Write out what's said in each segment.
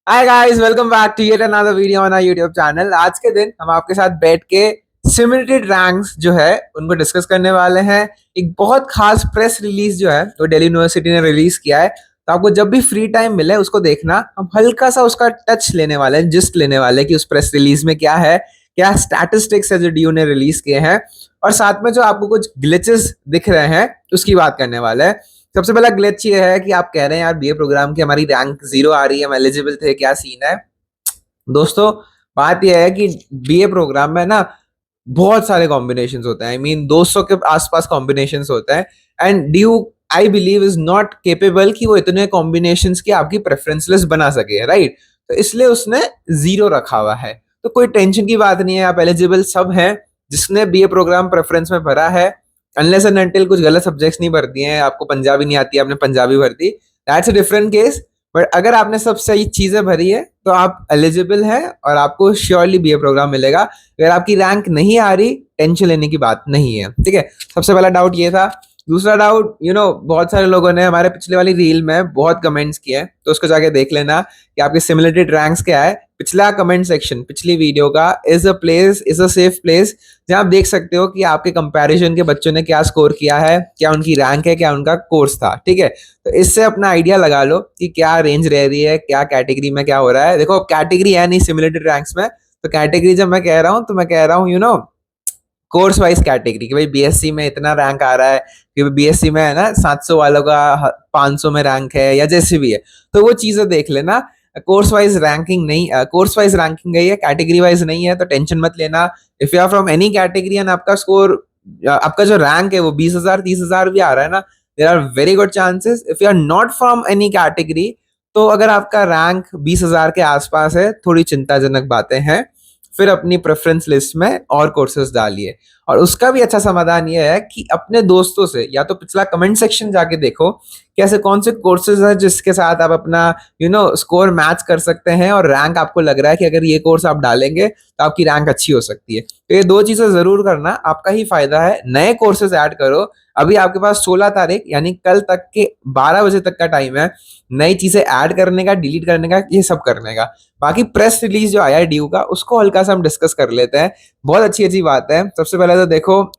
Hi guys, welcome back to yet another video on our YouTube channel. आज के दिन हम आपके साथ बैठ के सिमुलेटेड रैंक्स जो है उनको डिस्कस करने वाले हैं। एक बहुत खास प्रेस रिलीज जो है तो दिल्ली यूनिवर्सिटी ने रिलीज किया है, तो आपको जब भी फ्री टाइम मिले उसको देखना। हम हल्का सा उसका टच लेने वाले हैं, जिस्ट लेने वाले हैं कि उस प्रेस रिलीज में क्या है, क्या स्टैटिस्टिक्स है जो डीयू ने रिलीज किए हैं, और साथ में जो आपको कुछ ग्लिचेस दिख रहे हैं उसकी बात करने वाले हैं। सबसे पहला ग्लिच ये है कि आप कह रहे हैं यार बीए प्रोग्राम की हमारी रैंक 0 आ रही है, हम एलिजिबल थे, क्या सीन है। दोस्तों, बात यह है कि बीए प्रोग्राम में ना बहुत सारे कॉम्बिनेशंस होते हैं। आई मीन 200 के आसपास कॉम्बिनेशंस होते हैं, and due I believe is not capable कि वो इतने कॉम्बिनेशंस की आपकी प्रेफरेंस लिस्ट बना सके, राइट। तो इसलिए उसने 0 रखा हुआ है। तो कोई टेंशन की बात नहीं है, आप एलिजिबल सब हैं। जिसने बीए प्रोग्राम प्रेफरेंस में भरा है, अनलेस एंड अनटिल कुछ गलत सब्जेक्ट्स नहीं भर दिए हैं, आपको पंजाबी नहीं आती है, आपने पंजाबी भर दी, that's a different case. But अगर आपने सब सही चीजें भरी है तो आप एलिजिबल हैं और आपको श्योरली बीए प्रोग्राम मिलेगा। अगर आपकी रैंक नहीं आ रही, टेंशन लेने की बात नहीं है, ठीक है। सबसे पहला डाउट ये था। दूसरा डाउट, बहुत सारे लोगों ने हमारे पिछले वाली रील में बहुत कमेंट्स किए हैं, तो उसको जाके देख लेना कि आपके सिमुलेटेड रैंक्स क्या है। पिछला कमेंट सेक्शन पिछली वीडियो का इज अ सेफ प्लेस, जहां आप देख सकते हो कि आपके कंपैरिजन के बच्चों ने क्या स्कोर किया है, क्या उनकी रैंक है, क्या उनका कोर्स था, ठीक है। तो इससे अपना आइडिया लगा लो कि क्या रेंज रह रही है, क्या कैटेगरी में क्या हो रहा है। देखो, कैटेगरी है नहीं सिमुलेटेड रैंक्स में, तो कैटेगरी जब मैं कह रहा हूँ तो मैं कह रहा हूँ कोर्स वाइज कैटेगरी, कि भाई बीएससी में इतना रैंक आ रहा है, कि बीएससी में है ना 700 वालों का 500 में रैंक है, या जैसे भी है। तो वो चीजें देख लेना। कोर्स वाइज रैंकिंग नहीं, कोर्स वाइज रैंकिंग है, कैटेगरी वाइज नहीं है, तो टेंशन मत लेना। If you are from any category and आपका स्कोर, आपका जो रैंक है वो 20,000 30,000 भी आ रहा है ना, there are very good chances. If you are not from any category, तो अगर आपका रैंक 20,000 के आसपास है, थोड़ी चिंताजनक बातें हैं। फिर अपनी प्रेफरेंस लिस्ट में और कोर्सेज डालिए। और उसका भी अच्छा समाधान यह है कि अपने दोस्तों से या तो पिछला कमेंट सेक्शन जाके देखो कि ऐसे कौन से कोर्सेज हैं जिसके साथ आप अपना स्कोर मैच कर सकते हैं, और रैंक आपको लग रहा है कि अगर ये कोर्स आप डालेंगे तो आपकी रैंक अच्छी हो सकती है। तो ये दो चीजें जरूर करना, आपका ही फायदा है। नए कोर्सेज ऐड करो। अभी आपके पास 16 तारीख यानी कल तक के 12 बजे तक का टाइम है नई चीजें ऐड करने का, डिलीट करने का, ये सब करने का। बाकी प्रेस रिलीज जो आया है ड्यू का, उसको हल्का सा हम डिस्कस कर लेते हैं। बहुत अच्छी अच्छी बात है। सबसे पहले तो देखो,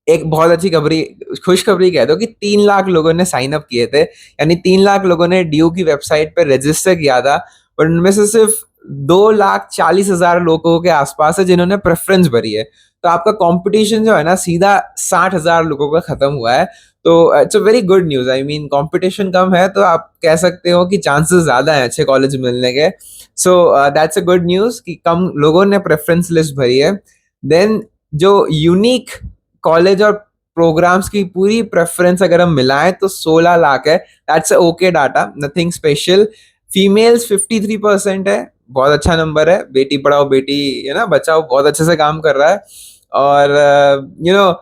एक बहुत अच्छी खबरी, खुशखबरी कह दो कि 3 लाख लोगों ने साइन अप किए थे, यानी 3 लाख लोगों ने ड्यू की वेबसाइट पर रजिस्टर किया था। और उनमें से सिर्फ 2,40,000 लोगों के आसपास है जिन्होंने प्रेफरेंस भरी है। तो आपका कंपटीशन जो है ना सीधा 60,000 लोगों का खत्म हुआ है। तो it's a very good news. I mean competition कम है तो आप कह सकते हो कि चांसेस ज्यादा हैं अच्छे कॉलेज मिलने के। So that's a good news कि कम लोगों ने प्रेफरेंस लिस्ट भरी है। देन जो यूनिक कॉलेज और प्रोग्राम्स की पूरी प्रेफरेंस अगर हम मिलाएं तो 16 लाख है। That's okay data, nothing special. Females 53% है, बहुत अच्छा नंबर है। बेटी पढ़ाओ बेटी है ना बचाओ बहुत अच्छे से काम कर रहा है। और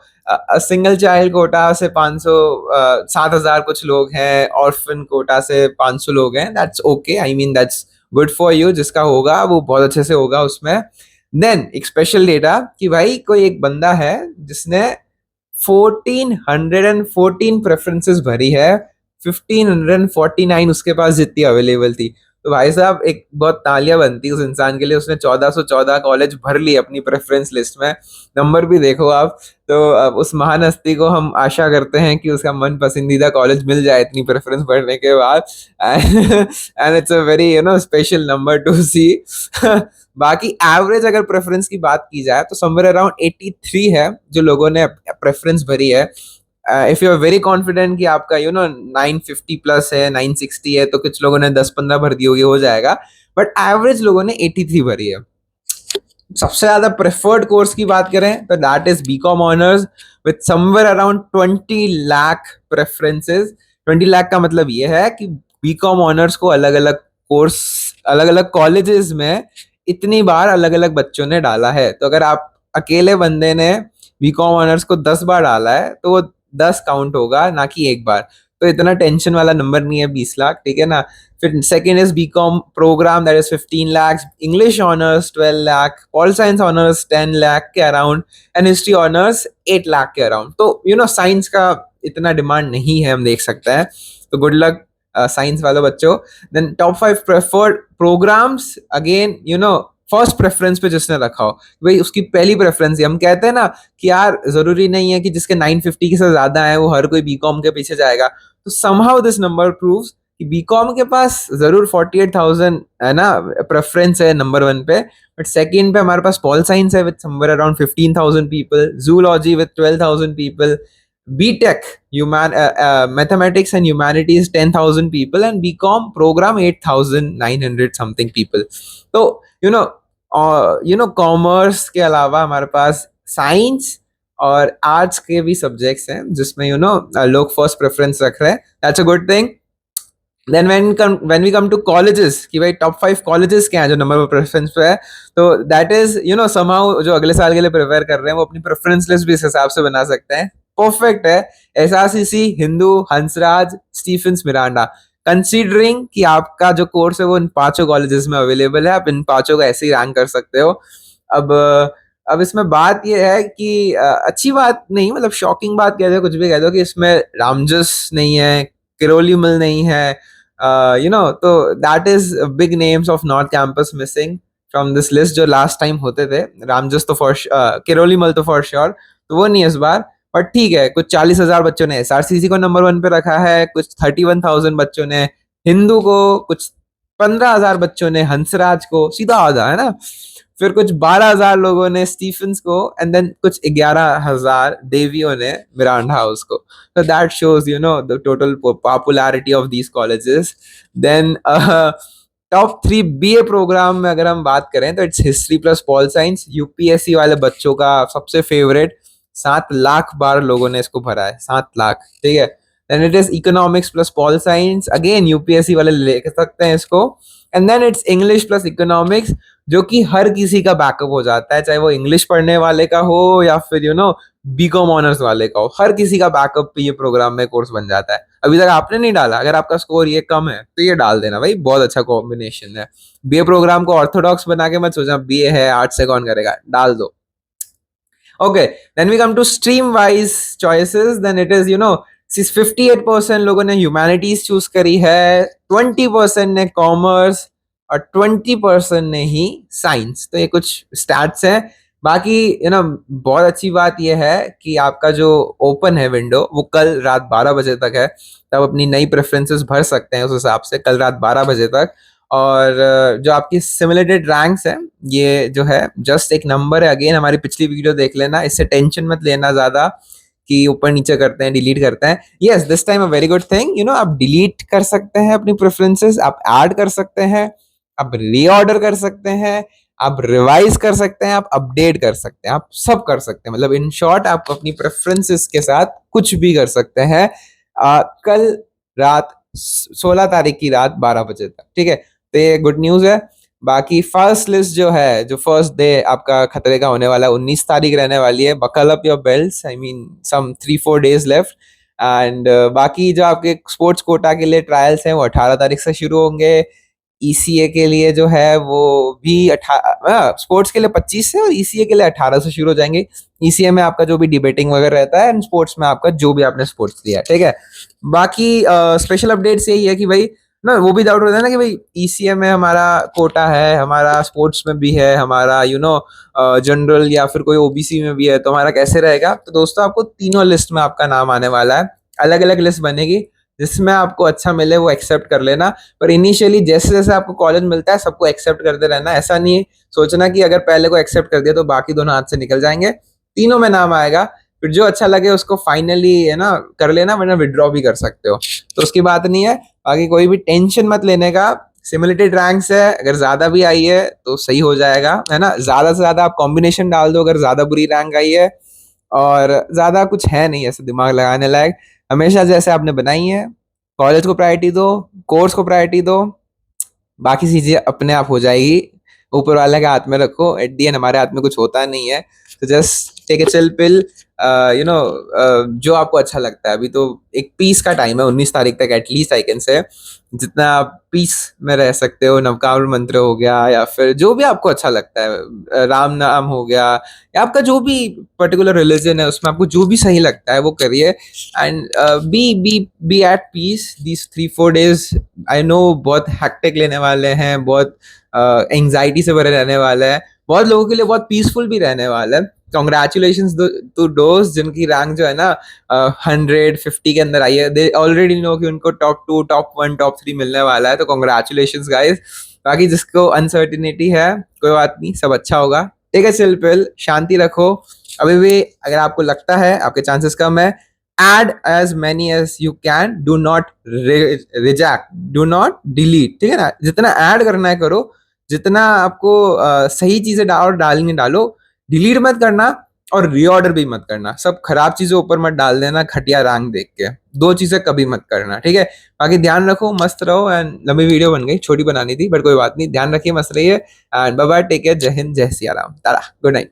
सिंगल चाइल्ड कोटा से 500 7,000 कुछ लोग हैं, ऑर्फन कोटा से 500 लोग हैं। That's okay, I mean that's good for you. जिसका होगा वो बहुत अच्छे से होगा उसमें। देन एक स्पेशल डेटा कि भाई कोई एक बंदा है जिसने 1414 प्रेफरेंसेस भरी है, 1549 उसके पास जितनी अवेलेबल थी। तो भाई साहब एक बहुत तालियां बनती उस इंसान के लिए, उसने 1414 कॉलेज भर ली अपनी प्रेफरेंस लिस्ट में। नंबर भी देखो आप। तो अब उस महान हस्ती को हम आशा करते हैं कि उसका मन पसंदीदा कॉलेज मिल जाए इतनी प्रेफरेंस भरने के बाद। And it's a very special number to see. बाकी एवरेज अगर प्रेफरेंस की बात की जाए तो समवेयर अराउंड 83 है जो लोगों ने प्रेफरेंस भरी है। If you are very confident कि आपका 950 प्लस है, 960 है, तो कुछ लोगों ने 10-15 भर दी होगी, हो जाएगा। बट एवरेज लोगों ने 83 भरी है। सबसे ज्यादा प्रेफर्ड कोर्स की बात करें तो that is BCom honours with somewhere around 20 lakh preferences. 20 lakh का मतलब ये है कि बीकॉम ऑनर्स को अलग अलग कोर्स, अलग अलग कॉलेजेस में इतनी बार अलग अलग बच्चों ने डाला है। तो अगर आप अकेले बंदे ने बीकॉम ऑनर्स को 10 बार डाला है तो वो 10 काउंट होगा, ना कि एक बार। तो इतना टेंशन वाला नंबर नहीं है 20 लाख, ठीक है ना। फिर second is BCom program, that is 15 lakh. English honours 12 lakh, pol science honours 10 lakh के around, and history honours 8 lakh के अराउंड। तो साइंस का इतना डिमांड नहीं है, हम देख सकते हैं। तो गुड लक साइंस वालों बच्चों। Then top 5 preferred programs, again first preference पे जिसने रखा हो, भाई उसकी पहली प्रेफरेंस है। हम कहते हैं ना कि यार जरूरी नहीं है कि जिसके 950 के से ज्यादा है वो हर कोई बीकॉम के पीछे जाएगा। तो समहाउ दिस नंबर प्रूव्स कि बीकॉम के पास जरूर 48,000 है ना प्रेफरेंस है नंबर 1 पे, बट सेकंड पे हमारे पास पॉल साइंस है with somewhere around 15,000 people, zoology with 12,000 people, BTech mathematics and humanities 10,000 people, and BCom program 8,900 something people. तो कॉमर्स के अलावा हमारे पास साइंस और आर्ट्स के भी सब्जेक्ट्स हैं जिसमें लोग फर्स्ट प्रेफरेंस रख रहे हैं। That's a good thing. Then when we come to colleges कि भाई टॉप 5 कॉलेजेस क्या हैं जो नंबर 1 प्रेफरेंस पे है, तो दैट इज somehow जो अगले साल के लिए प्रिपेयर कर रहे हैं वो अपनी प्रेफरेंस लिस्ट भी इस हिसाब से बना सकते हैं। परफेक्ट है। SRCC, Hindu, Hansraj, Stephen's, Miranda. Considering कि आपका जो कोर्स है वो इन 5 कॉलेजेस में अवेलेबल है, आप इन 5 को ऐसे ही रैंक कर सकते हो। अब इसमें बात ये है कि अच्छी बात नहीं, मतलब शॉकिंग बात कह दो, कुछ भी कह दो, कि इसमें रामजस नहीं है, किरोलीमल नहीं है, तो that is big names of north campus missing from this list जो लास्ट टाइम होते थे। रामजस तो फॉर किरोलीमल तो फॉर श्योर, तो वो नहीं है इस बार। बट ठीक है, कुछ 40,000 बच्चों ने एसआरसीसी को नंबर 1 पे रखा है, कुछ 31,000 बच्चों ने हिंदू को, कुछ 15,000 बच्चों ने हंसराज को, सीधा आधा है ना, फिर कुछ 12,000 लोगों ने स्टीफेंस को, एंड देन कुछ 11,000 देवियों ने मिरांडा हाउस को। So that shows the total popularity of these colleges. Then top 3 BA program में अगर हम बात करें तो it's history plus pol science, UPSC वाले बच्चों का सबसे फेवरेट। 7 लाख बार लोगों ने इसको भरा है, 7 लाख, ठीक है। Then it is economics plus pol science, again UPSC वाले ले सकते हैं इसको। And then it's English plus economics, जो कि हर किसी का बैकअप हो जाता है, चाहे वो इंग्लिश पढ़ने वाले का हो या फिर बीकॉम ऑनर्स वाले का हो, हर किसी का बैकअप पे ये प्रोग्राम में कोर्स बन जाता है। अभी तक आपने नहीं डाला, अगर आपका स्कोर ये कम है तो ये डाल देना भाई, बहुत अच्छा कॉम्बिनेशन है। बीए प्रोग्राम को ऑर्थोडॉक्स बना के मत सोचना बीए है आर्ट्स से कौन करेगा, डाल दो। Okay, then we come to stream wise choices. Then it is 58% लोगों ने ह्यूमैनिटीज चूज करी है, 20% ने कॉमर्स और 20% ने ही साइंस। तो ये कुछ स्टैट्स हैं। बाकी बहुत अच्छी बात यह है कि आपका जो ओपन है विंडो वो कल रात 12 बजे तक है, तब अपनी नई प्रेफरेंसेस भर सकते हैं उस हिसाब से, कल रात 12 बजे तक। और जो आपकी सिमुलेटेड रैंक्स है ये जो है जस्ट एक नंबर है। अगेन हमारी पिछली वीडियो देख लेना, इससे टेंशन मत लेना ज्यादा कि ऊपर नीचे करते हैं, डिलीट करते हैं। Yes, this time a very good thing, आप डिलीट कर सकते हैं अपनी प्रेफरेंसेस, आप ऐड कर सकते हैं, आप रीऑर्डर कर सकते हैं, आप रिवाइज कर सकते हैं, आप अपडेट कर सकते हैं, आप सब कर सकते हैं। मतलब इन शॉर्ट आप अपनी प्रेफरेंसेस के साथ कुछ भी कर सकते हैं कल रात 16 तारीख की रात 12 बजे तक, ठीक है। तो ये गुड न्यूज है। बाकी फर्स्ट लिस्ट जो है, जो फर्स्ट डे आपका खतरे का होने वाला है, 19 तारीख रहने वाली है। Buckle up your belts, I mean some 3-4 days left. And बाकी जो आपके स्पोर्ट्स कोटा के लिए ट्रायल्स हैं वो 18 तारीख से शुरू होंगे। ईसीए के लिए जो है वो भी स्पोर्ट्स के लिए 25 से और ईसीए के लिए 18 से शुरू हो जाएंगे। ईसीए में आपका जो भी डिबेटिंग वगैरह रहता है, एंड स्पोर्ट्स में आपका जो भी आपने स्पोर्ट्स लिया है, ठीक है। बाकी स्पेशल अपडेट्स यही है कि भाई ना, वो भी डाउट होता है ना कि भाई ईसीए में हमारा कोटा है, हमारा स्पोर्ट्स में भी है, हमारा जनरल या फिर कोई ओबीसी में भी है, तो हमारा कैसे रहेगा। तो दोस्तों आपको तीनों लिस्ट में आपका नाम आने वाला है, अलग अलग लिस्ट बनेगी, जिसमें आपको अच्छा मिले वो एक्सेप्ट कर लेना। पर इनिशियली जैसे जैसे आपको कॉलेज मिलता है सबको एक्सेप्ट करते रहना। ऐसा नहीं सोचना कि अगर पहले को एक्सेप्ट कर दिया तो बाकी दोनों हाथ से निकल जाएंगे। तीनों में नाम आएगा, फिर जो अच्छा लगे उसको फाइनली है ना कर लेना, वरना विड्रॉ भी कर सकते हो, तो उसकी बात नहीं है। बाकी कोई भी टेंशन मत लेने का, सिमुलेटेड रैंक्स है, अगर ज्यादा भी आई है तो सही हो जाएगा, है ना। ज्यादा से ज्यादा आप कॉम्बिनेशन डाल दो अगर ज्यादा बुरी रैंक आई है, और ज्यादा कुछ है नहीं ऐसे दिमाग लगाने लायक। हमेशा जैसे आपने बनाई है, कॉलेज को प्रायोरिटी दो, कोर्स को प्रायोरिटी दो, बाकी चीजें अपने आप हो जाएगी। ऊपर वाले के हाथ में रखो, एट दी एंड हमारे हाथ में कुछ होता नहीं है। तो just take a chill pill, you know, जो आपको अच्छा लगता है। अभी तो एक पीस का टाइम है 19 तारीख तक, एटलीस्ट आई कैन से, जितना आप पीस में रह सकते हो। नवकावर मंत्र हो गया, या फिर जो भी आपको अच्छा लगता है, राम नाम हो गया, या आपका जो भी पर्टिकुलर रिलीजन है उसमें आपको जो भी सही लगता है वो करिए। And be at peace these 3-4 days। I know बहुत हैक्टिक लेने वाले हैं, बहुत एंग्जाइटी से भरे रहने वाले हैं, बहुत लोगों के लिए बहुत पीसफुल भी रहने वाला है। कॉन्ग्रेचुलेशन टू दोस्त जिनकी रैंक जो है ना 150 के अंदर आई है। दे ऑलरेडी नो कि उनको टॉप 2, टॉप 1, टॉप 3 मिलने वाला है, तो कॉन्ग्रेचुलेशन गाइज। बाकी जिसको अनसर्टिनिटी है, कोई बात नहीं, सब अच्छा होगा। ठीक है, चिल पिल, शांति रखो। अभी भी अगर आपको लगता है आपके चांसेस कम है, add as many as you can, do not reject, do not delete। ठीक है ना, जितना ऐड करना है करो, जितना आपको सही चीजें डालनी डालो, डिलीट मत करना और रीऑर्डर भी मत करना। सब खराब चीजें ऊपर मत डाल देना घटिया रैंक देख के, दो चीजें कभी मत करना। ठीक है, बाकी ध्यान रखो, मस्त रहो। एंड लंबी वीडियो बन गई, छोटी बनानी थी बट कोई बात नहीं, ध्यान रखिए, मस्त रहिए। And bye bye, take care, जय हिंद, जय Siya Ram, tata, good night.